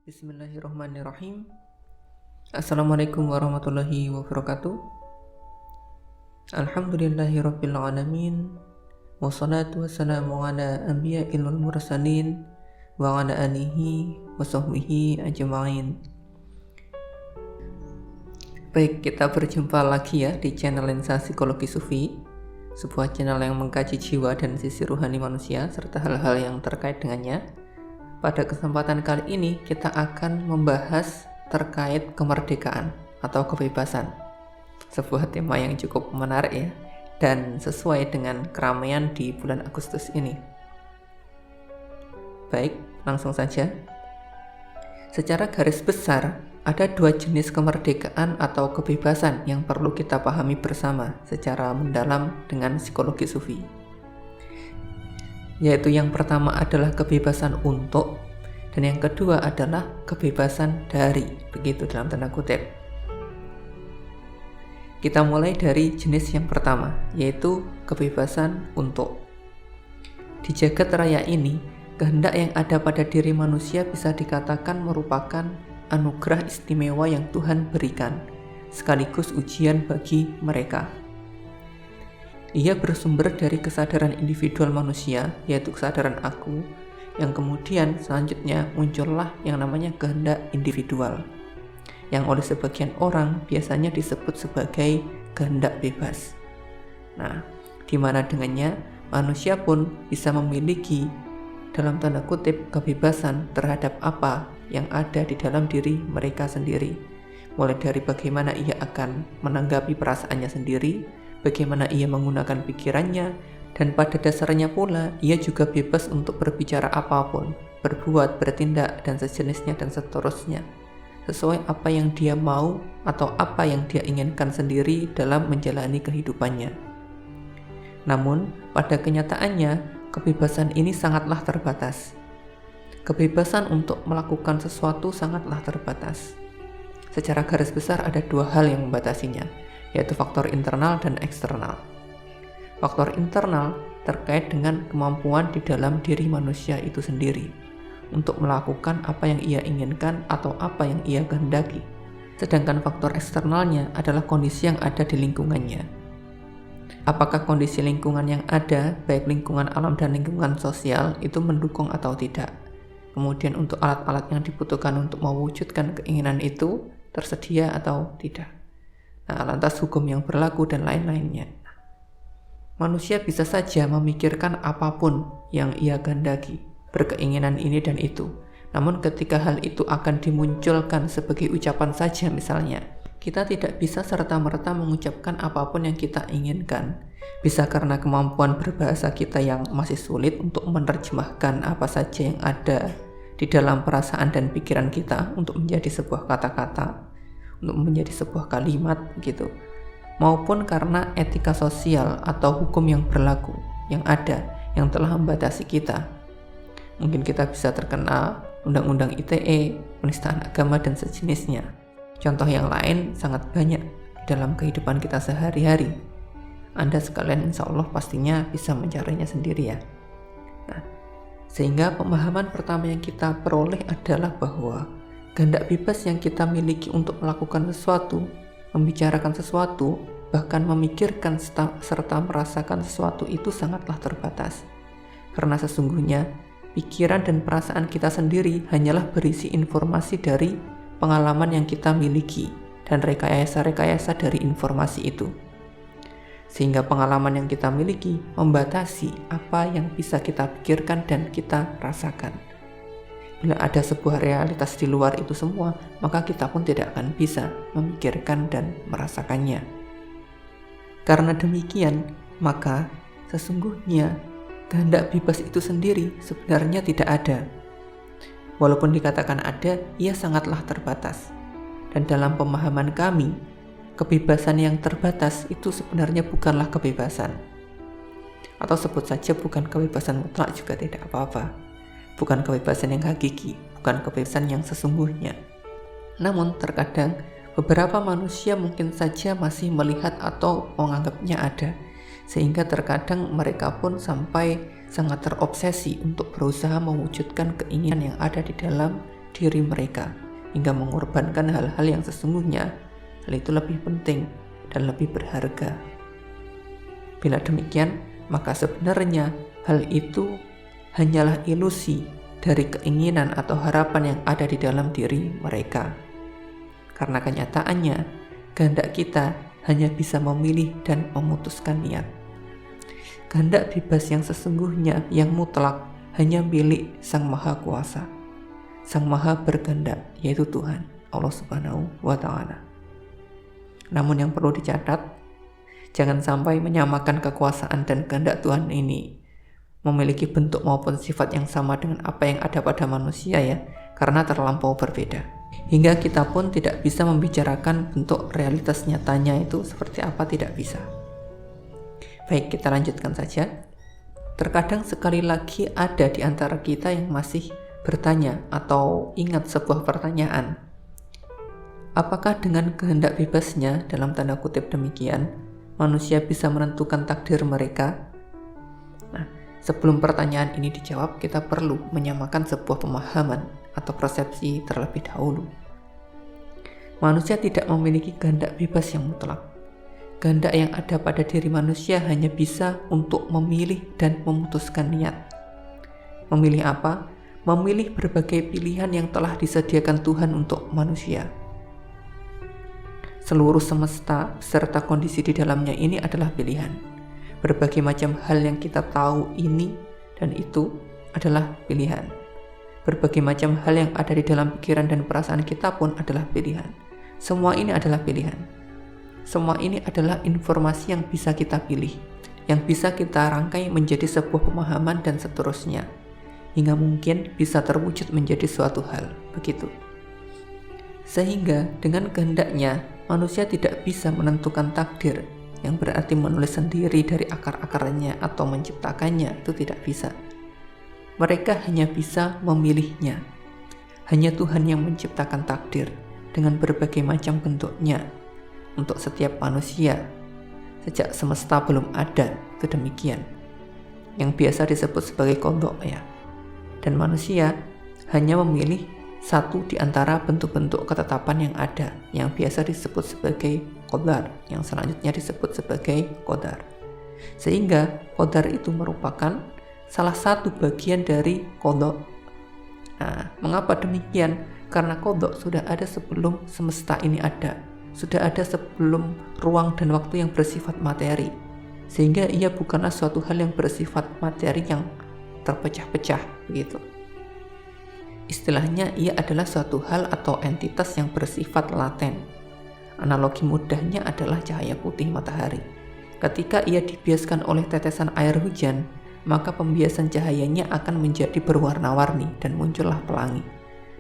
Bismillahirrahmanirrahim. Assalamualaikum warahmatullahi wabarakatuh. Alhamdulillahirabbil alamin. Wassalatu wassalamu ala anbiya'il mursalin wa ala alihi wa sahbihi ajma'in. Baik, kita berjumpa lagi ya di channel Lensa Psikologi Sufi, sebuah channel yang mengkaji jiwa dan sisi ruhani manusia serta hal-hal yang terkait dengannya. Pada kesempatan kali ini kita akan membahas terkait kemerdekaan atau kebebasan. Sebuah tema yang cukup menarik ya, dan sesuai dengan keramaian di bulan Agustus ini. Baik, langsung saja. Secara garis besar, ada dua jenis kemerdekaan atau kebebasan yang perlu kita pahami bersama secara mendalam dengan psikologi sufi. Yaitu yang pertama adalah kebebasan untuk, dan yang kedua adalah kebebasan dari, begitu dalam tanda kutip. Kita mulai dari jenis yang pertama, yaitu kebebasan untuk. Di jagat raya ini, kehendak yang ada pada diri manusia bisa dikatakan merupakan anugerah istimewa yang Tuhan berikan, sekaligus ujian bagi mereka. Ia bersumber dari kesadaran individual manusia, yaitu kesadaran aku, yang kemudian selanjutnya muncullah yang namanya kehendak individual, yang oleh sebagian orang biasanya disebut sebagai kehendak bebas. Nah, di mana dengannya manusia pun bisa memiliki dalam tanda kutip kebebasan terhadap apa yang ada di dalam diri mereka sendiri, mulai dari bagaimana ia akan menanggapi perasaannya sendiri, bagaimana ia menggunakan pikirannya, dan pada dasarnya pula ia juga bebas untuk berbicara apapun, berbuat, bertindak, dan sejenisnya dan seterusnya, sesuai apa yang dia mau atau apa yang dia inginkan sendiri dalam menjalani kehidupannya. Namun, pada kenyataannya, kebebasan ini sangatlah terbatas. Kebebasan untuk melakukan sesuatu sangatlah terbatas. Secara garis besar ada dua hal yang membatasinya, yaitu faktor internal dan eksternal. Faktor internal terkait dengan kemampuan di dalam diri manusia itu sendiri untuk melakukan apa yang ia inginkan atau apa yang ia kehendaki. Sedangkan faktor eksternalnya adalah kondisi yang ada di lingkungannya. Apakah kondisi lingkungan yang ada, baik lingkungan alam dan lingkungan sosial, itu mendukung atau tidak? Kemudian untuk alat-alat yang dibutuhkan untuk mewujudkan keinginan itu tersedia atau tidak? Nah, lantas hukum yang berlaku dan lain-lainnya. Manusia bisa saja memikirkan apapun yang ia kehendaki, berkeinginan ini dan itu. Namun ketika hal itu akan dimunculkan sebagai ucapan saja misalnya, kita tidak bisa serta-merta mengucapkan apapun yang kita inginkan. Bisa karena kemampuan berbahasa kita yang masih sulit untuk menerjemahkan apa saja yang ada di dalam perasaan dan pikiran kita untuk menjadi sebuah kata-kata, untuk menjadi sebuah kalimat gitu. Maupun karena etika sosial atau hukum yang berlaku, yang ada, yang telah membatasi kita. Mungkin kita bisa terkena Undang-Undang ITE, penistaan agama, dan sejenisnya. Contoh yang lain sangat banyak dalam kehidupan kita sehari-hari. Anda sekalian insya Allah pastinya bisa mencarinya sendiri ya. Nah, sehingga pemahaman pertama yang kita peroleh adalah bahwa kehendak bebas yang kita miliki untuk melakukan sesuatu, membicarakan sesuatu, bahkan memikirkan serta merasakan sesuatu itu sangatlah terbatas. Karena sesungguhnya pikiran dan perasaan kita sendiri hanyalah berisi informasi dari pengalaman yang kita miliki dan rekayasa-rekayasa dari informasi itu. Sehingga pengalaman yang kita miliki membatasi apa yang bisa kita pikirkan dan kita rasakan. Bila ada sebuah realitas di luar itu semua, maka kita pun tidak akan bisa memikirkan dan merasakannya. Karena demikian, maka sesungguhnya kehendak bebas itu sendiri sebenarnya tidak ada. Walaupun dikatakan ada, ia sangatlah terbatas. Dan dalam pemahaman kami, kebebasan yang terbatas itu sebenarnya bukanlah kebebasan. Atau sebut saja bukan kebebasan mutlak juga tidak apa-apa. Bukan kebebasan yang hakiki, bukan kebebasan yang sesungguhnya. Namun terkadang beberapa manusia mungkin saja masih melihat atau menganggapnya ada, sehingga terkadang mereka pun sampai sangat terobsesi untuk berusaha mewujudkan keinginan yang ada di dalam diri mereka hingga mengorbankan hal-hal yang sesungguhnya hal itu lebih penting dan lebih berharga. Bila demikian, maka sebenarnya hal itu hanyalah ilusi dari keinginan atau harapan yang ada di dalam diri mereka. Karena kenyataannya, kehendak kita hanya bisa memilih dan memutuskan niat. Kehendak bebas yang sesungguhnya, yang mutlak, hanya milik Sang Maha Kuasa, Sang Maha Berkehendak, yaitu Tuhan, Allah Subhanahu wa Ta'ala. Namun yang perlu dicatat, jangan sampai menyamakan kekuasaan dan kehendak Tuhan ini memiliki bentuk maupun sifat yang sama dengan apa yang ada pada manusia ya, karena terlampau berbeda. Hingga kita pun tidak bisa membicarakan bentuk realitas nyatanya itu seperti apa, tidak bisa. Baik, kita lanjutkan saja. Terkadang sekali lagi ada di antara kita yang masih bertanya atau ingat sebuah pertanyaan. Apakah dengan kehendak bebasnya, dalam tanda kutip demikian, manusia bisa menentukan takdir mereka? Nah, sebelum pertanyaan ini dijawab, kita perlu menyamakan sebuah pemahaman atau persepsi terlebih dahulu. Manusia tidak memiliki kehendak bebas yang mutlak. Kehendak yang ada pada diri manusia hanya bisa untuk memilih dan memutuskan niat. Memilih apa? Memilih berbagai pilihan yang telah disediakan Tuhan untuk manusia. Seluruh semesta serta kondisi di dalamnya ini adalah pilihan. Berbagai macam hal yang kita tahu ini dan itu adalah pilihan. Berbagai macam hal yang ada di dalam pikiran dan perasaan kita pun adalah pilihan. Semua ini adalah pilihan. Semua ini adalah informasi yang bisa kita pilih, yang bisa kita rangkai menjadi sebuah pemahaman dan seterusnya, hingga mungkin bisa terwujud menjadi suatu hal, begitu. Sehingga dengan kehendaknya, manusia tidak bisa menentukan takdir, yang berarti menulis sendiri dari akar-akarnya atau menciptakannya, itu tidak bisa. Mereka hanya bisa memilihnya. Hanya Tuhan yang menciptakan takdir dengan berbagai macam bentuknya untuk setiap manusia. Sejak semesta belum ada, itu demikian. Yang biasa disebut sebagai qada ya. Dan manusia hanya memilih satu di antara bentuk-bentuk ketetapan yang ada, yang biasa disebut sebagai qadar, yang selanjutnya disebut sebagai qadar. Sehingga qadar itu merupakan salah satu bagian dari qada. Nah, mengapa demikian? Karena qada sudah ada sebelum semesta ini ada. Sudah ada sebelum ruang dan waktu yang bersifat materi, sehingga ia bukanlah suatu hal yang bersifat materi yang terpecah-pecah begitu. Istilahnya, ia adalah suatu hal atau entitas yang bersifat laten. Analogi mudahnya adalah cahaya putih matahari. Ketika ia dibiaskan oleh tetesan air hujan, maka pembiasan cahayanya akan menjadi berwarna-warni dan muncullah pelangi.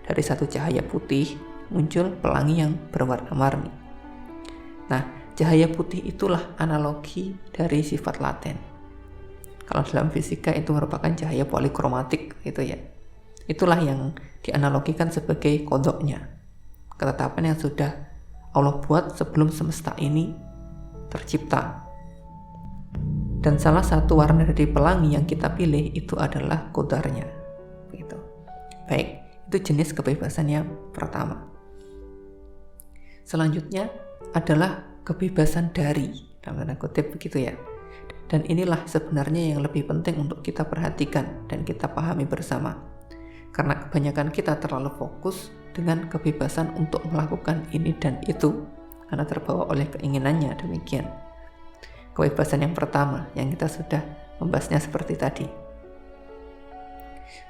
Dari satu cahaya putih muncul pelangi yang berwarna-warni. Nah, cahaya putih itulah analogi dari sifat laten. Kalau dalam fisika itu merupakan cahaya polikromatik gitu ya. Itulah yang dianalogikan sebagai qadanya, ketetapan yang sudah Allah buat sebelum semesta ini tercipta. Dan salah satu warna dari pelangi yang kita pilih itu adalah qadarnya. Begitu. Baik, itu jenis kebebasan yang pertama. Selanjutnya adalah kebebasan dari, dalam tanda kutip begitu ya. Dan inilah sebenarnya yang lebih penting untuk kita perhatikan dan kita pahami bersama. Karena kebanyakan kita terlalu fokus dengan kebebasan untuk melakukan ini dan itu, karena terbawa oleh keinginannya demikian. Kebebasan yang pertama yang kita sudah membahasnya seperti tadi.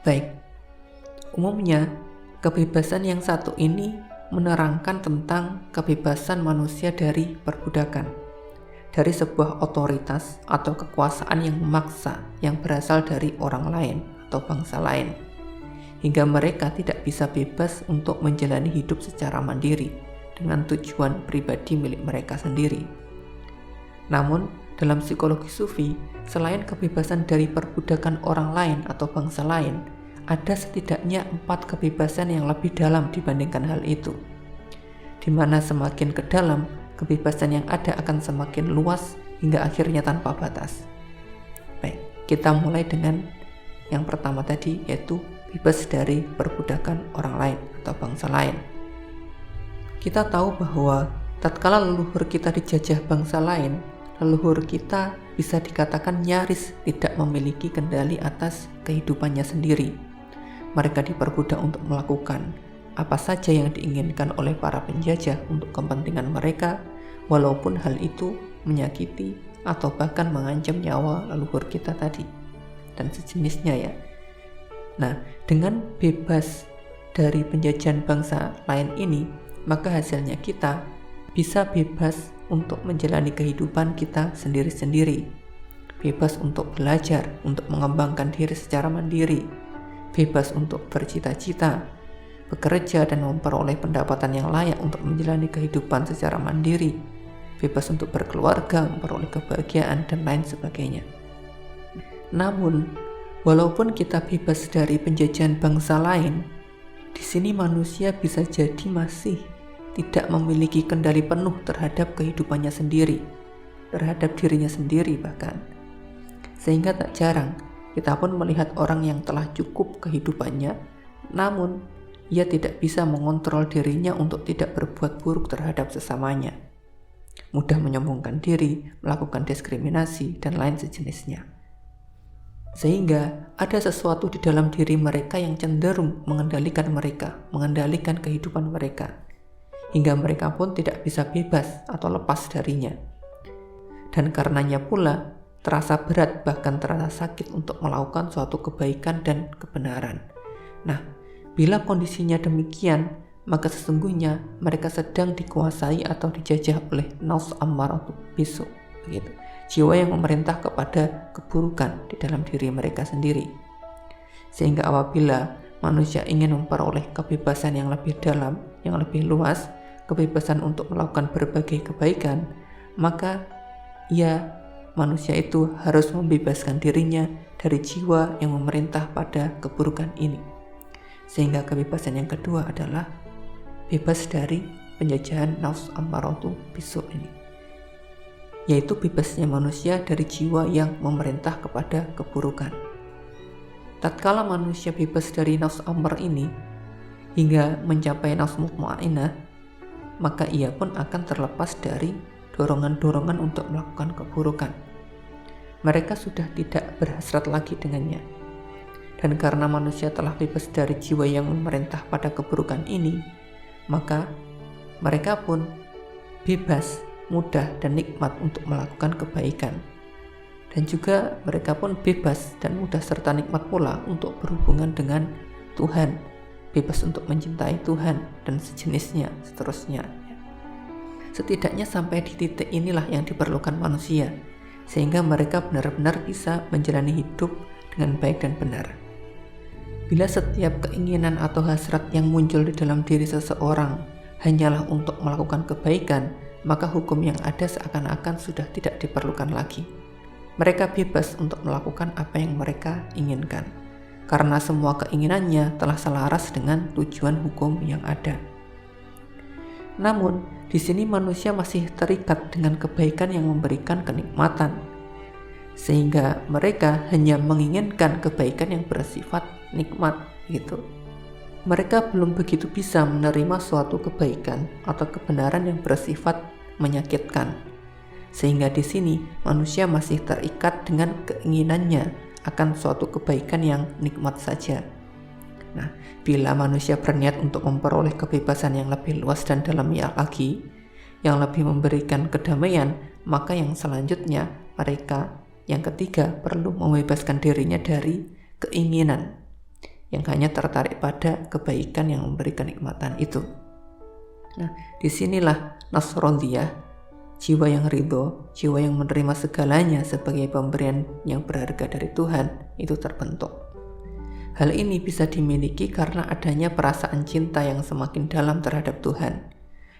Baik, umumnya kebebasan yang satu ini menerangkan tentang kebebasan manusia dari perbudakan, dari sebuah otoritas atau kekuasaan yang memaksa yang berasal dari orang lain atau bangsa lain, hingga mereka tidak bisa bebas untuk menjalani hidup secara mandiri dengan tujuan pribadi milik mereka sendiri. Namun, dalam psikologi sufi, selain kebebasan dari perbudakan orang lain atau bangsa lain, ada setidaknya 4 kebebasan yang lebih dalam dibandingkan hal itu, di mana semakin ke dalam, kebebasan yang ada akan semakin luas hingga akhirnya tanpa batas. Baik, kita mulai dengan yang pertama tadi, yaitu bebas dari perbudakan orang lain atau bangsa lain. Kita tahu bahwa tatkala leluhur kita dijajah bangsa lain, leluhur kita bisa dikatakan nyaris tidak memiliki kendali atas kehidupannya sendiri. Mereka diperbudak untuk melakukan apa saja yang diinginkan oleh para penjajah untuk kepentingan mereka, walaupun hal itu menyakiti atau bahkan mengancam nyawa leluhur kita tadi dan sejenisnya ya. Nah, dengan bebas dari penjajahan bangsa lain ini, maka hasilnya kita bisa bebas untuk menjalani kehidupan kita sendiri-sendiri, bebas untuk belajar, untuk mengembangkan diri secara mandiri, bebas untuk bercita-cita, bekerja dan memperoleh pendapatan yang layak untuk menjalani kehidupan secara mandiri, bebas untuk berkeluarga, memperoleh kebahagiaan, dan lain sebagainya. Namun, walaupun kita bebas dari penjajahan bangsa lain, di sini manusia bisa jadi masih tidak memiliki kendali penuh terhadap kehidupannya sendiri, terhadap dirinya sendiri bahkan. Sehingga tak jarang kita pun melihat orang yang telah cukup kehidupannya, namun ia tidak bisa mengontrol dirinya untuk tidak berbuat buruk terhadap sesamanya. Mudah menyombongkan diri, melakukan diskriminasi, dan lain sejenisnya. Sehingga ada sesuatu di dalam diri mereka yang cenderung mengendalikan mereka, mengendalikan kehidupan mereka, hingga mereka pun tidak bisa bebas atau lepas darinya. Dan karenanya pula terasa berat bahkan terasa sakit untuk melakukan suatu kebaikan dan kebenaran. Nah, bila kondisinya demikian, maka sesungguhnya mereka sedang dikuasai atau dijajah oleh nafs ammaratu bisu, begitu. Jiwa yang memerintah kepada keburukan di dalam diri mereka sendiri. Sehingga apabila manusia ingin memperoleh kebebasan yang lebih dalam, yang lebih luas, kebebasan untuk melakukan berbagai kebaikan, maka manusia itu harus membebaskan dirinya dari jiwa yang memerintah pada keburukan ini. Sehingga kebebasan yang kedua adalah bebas dari penjajahan nafs ammaratu bisu ini, yaitu bebasnya manusia dari jiwa yang memerintah kepada keburukan. Tatkala manusia bebas dari nafs ammar ini hingga mencapai nafs mutmainnah, maka ia pun akan terlepas dari dorongan-dorongan untuk melakukan keburukan. Mereka sudah tidak berhasrat lagi dengannya. Dan karena manusia telah bebas dari jiwa yang memerintah pada keburukan ini, maka mereka pun bebas, mudah dan nikmat untuk melakukan kebaikan. Dan juga mereka pun bebas dan mudah serta nikmat pula untuk berhubungan dengan Tuhan, bebas untuk mencintai Tuhan dan sejenisnya, seterusnya. Setidaknya sampai di titik inilah yang diperlukan manusia, sehingga mereka benar-benar bisa menjalani hidup dengan baik dan benar. Bila setiap keinginan atau hasrat yang muncul di dalam diri seseorang hanyalah untuk melakukan kebaikan, maka hukum yang ada seakan-akan sudah tidak diperlukan lagi. Mereka bebas untuk melakukan apa yang mereka inginkan, karena semua keinginannya telah selaras dengan tujuan hukum yang ada. Namun, di sini manusia masih terikat dengan kebaikan yang memberikan kenikmatan, sehingga mereka hanya menginginkan kebaikan yang bersifat nikmat gitu. Mereka belum begitu bisa menerima suatu kebaikan atau kebenaran yang bersifat menyakitkan. Sehingga di sini manusia masih terikat dengan keinginannya akan suatu kebaikan yang nikmat saja. Nah, bila manusia berniat untuk memperoleh kebebasan yang lebih luas dan dalamnya lagi, yang lebih memberikan kedamaian, maka yang selanjutnya mereka yang ketiga perlu membebaskan dirinya dari keinginan yang hanya tertarik pada kebaikan yang memberi kenikmatan itu. Nah, disinilah nafs radiyah, jiwa yang ridho, jiwa yang menerima segalanya sebagai pemberian yang berharga dari Tuhan, itu terbentuk. Hal ini bisa dimiliki karena adanya perasaan cinta yang semakin dalam terhadap Tuhan.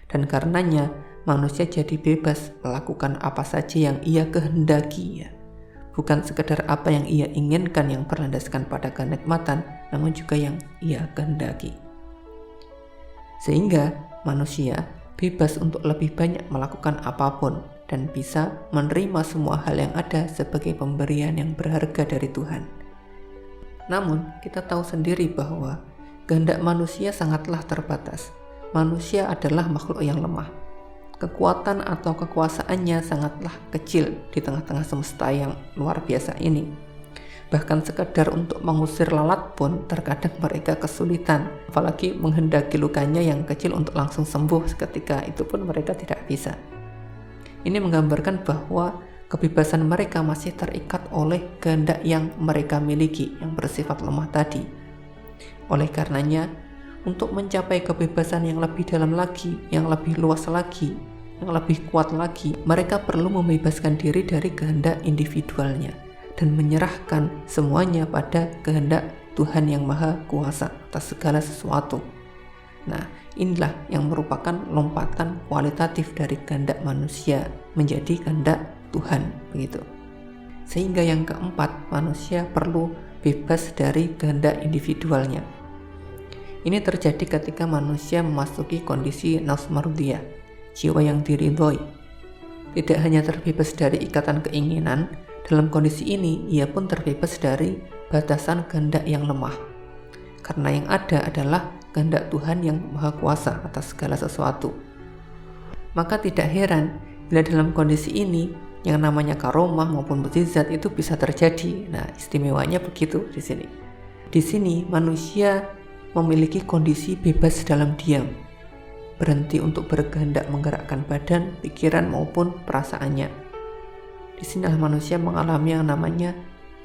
Dan karenanya manusia jadi bebas melakukan apa saja yang ia kehendaki, ya. Bukan sekedar apa yang ia inginkan yang berlandaskan pada kenikmatan, namun juga yang ia kehendaki. Sehingga manusia bebas untuk lebih banyak melakukan apapun dan bisa menerima semua hal yang ada sebagai pemberian yang berharga dari Tuhan. Namun, kita tahu sendiri bahwa kehendak manusia sangatlah terbatas. Manusia adalah makhluk yang lemah. Kekuatan atau kekuasaannya sangatlah kecil di tengah-tengah semesta yang luar biasa ini. Bahkan sekedar untuk mengusir lalat pun terkadang mereka kesulitan, apalagi menghendaki lukanya yang kecil untuk langsung sembuh seketika itu pun mereka tidak bisa. Ini menggambarkan bahwa kebebasan mereka masih terikat oleh kehendak yang mereka miliki yang bersifat lemah tadi. Oleh karenanya, untuk mencapai kebebasan yang lebih dalam lagi, yang lebih luas lagi, yang lebih kuat lagi, mereka perlu membebaskan diri dari kehendak individualnya dan menyerahkan semuanya pada kehendak Tuhan yang Maha Kuasa atas segala sesuatu. Nah, inilah yang merupakan lompatan kualitatif dari kehendak manusia menjadi kehendak Tuhan, begitu. Sehingga yang keempat, manusia perlu bebas dari kehendak individualnya. Ini terjadi ketika manusia memasuki kondisi nafs mardiyah, jiwa yang diridhoi. Tidak hanya terbebas dari ikatan keinginan, dalam kondisi ini ia pun terbebas dari batasan kehendak yang lemah. Karena yang ada adalah kehendak Tuhan yang Maha Kuasa atas segala sesuatu. Maka tidak heran bila dalam kondisi ini yang namanya karomah maupun mukjizat itu bisa terjadi. Nah, istimewanya begitu di sini. Di sini manusia memiliki kondisi bebas dalam diam, berhenti untuk berkehendak menggerakkan badan, pikiran maupun perasaannya. Di sinilah manusia mengalami yang namanya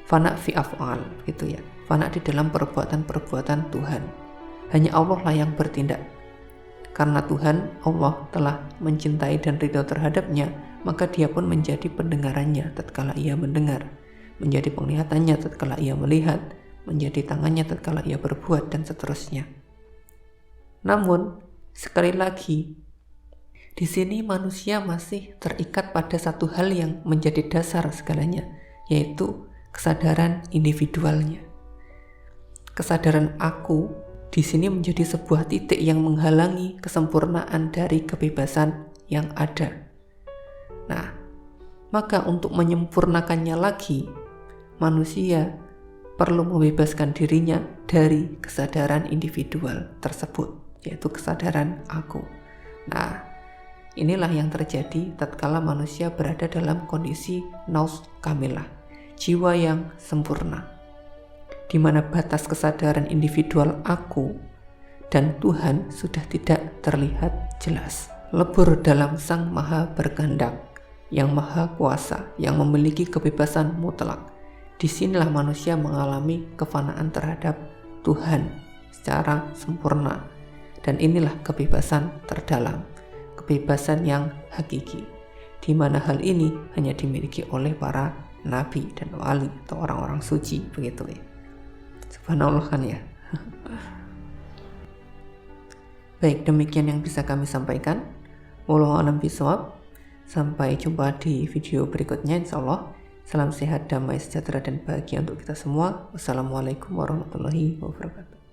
fana fi af'al, gitu ya. Fana di dalam perbuatan-perbuatan Tuhan. Hanya Allah lah yang bertindak. Karena Tuhan, Allah telah mencintai dan ridho terhadapnya, maka dia pun menjadi pendengarannya tatkala ia mendengar, menjadi penglihatannya tatkala ia melihat, menjadi tangannya tatkala ia berbuat, dan seterusnya. Namun, sekali lagi, di sini manusia masih terikat pada satu hal yang menjadi dasar segalanya, yaitu kesadaran individualnya. Kesadaran aku di sini menjadi sebuah titik yang menghalangi kesempurnaan dari kebebasan yang ada. Nah, maka untuk menyempurnakannya lagi, manusia perlu membebaskan dirinya dari kesadaran individual tersebut, yaitu kesadaran aku. Nah, inilah yang terjadi tatkala manusia berada dalam kondisi naus kamilah, jiwa yang sempurna, di mana batas kesadaran individual aku dan Tuhan sudah tidak terlihat jelas. Lebur dalam Sang Maha Berkehendak, yang Maha Kuasa, yang memiliki kebebasan mutlak. Disinilah manusia mengalami kefanaan terhadap Tuhan secara sempurna, dan inilah kebebasan terdalam, kebebasan yang hakiki, di mana hal ini hanya dimiliki oleh para nabi dan wali atau orang-orang suci, begitu ya. Subhanallah kan ya. Baik, demikian yang bisa kami sampaikan. Wallahu a'lam bishawab. Sampai jumpa di video berikutnya insyaallah. Salam sehat, damai, sejahtera dan bahagia untuk kita semua. Wassalamualaikum warahmatullahi wabarakatuh.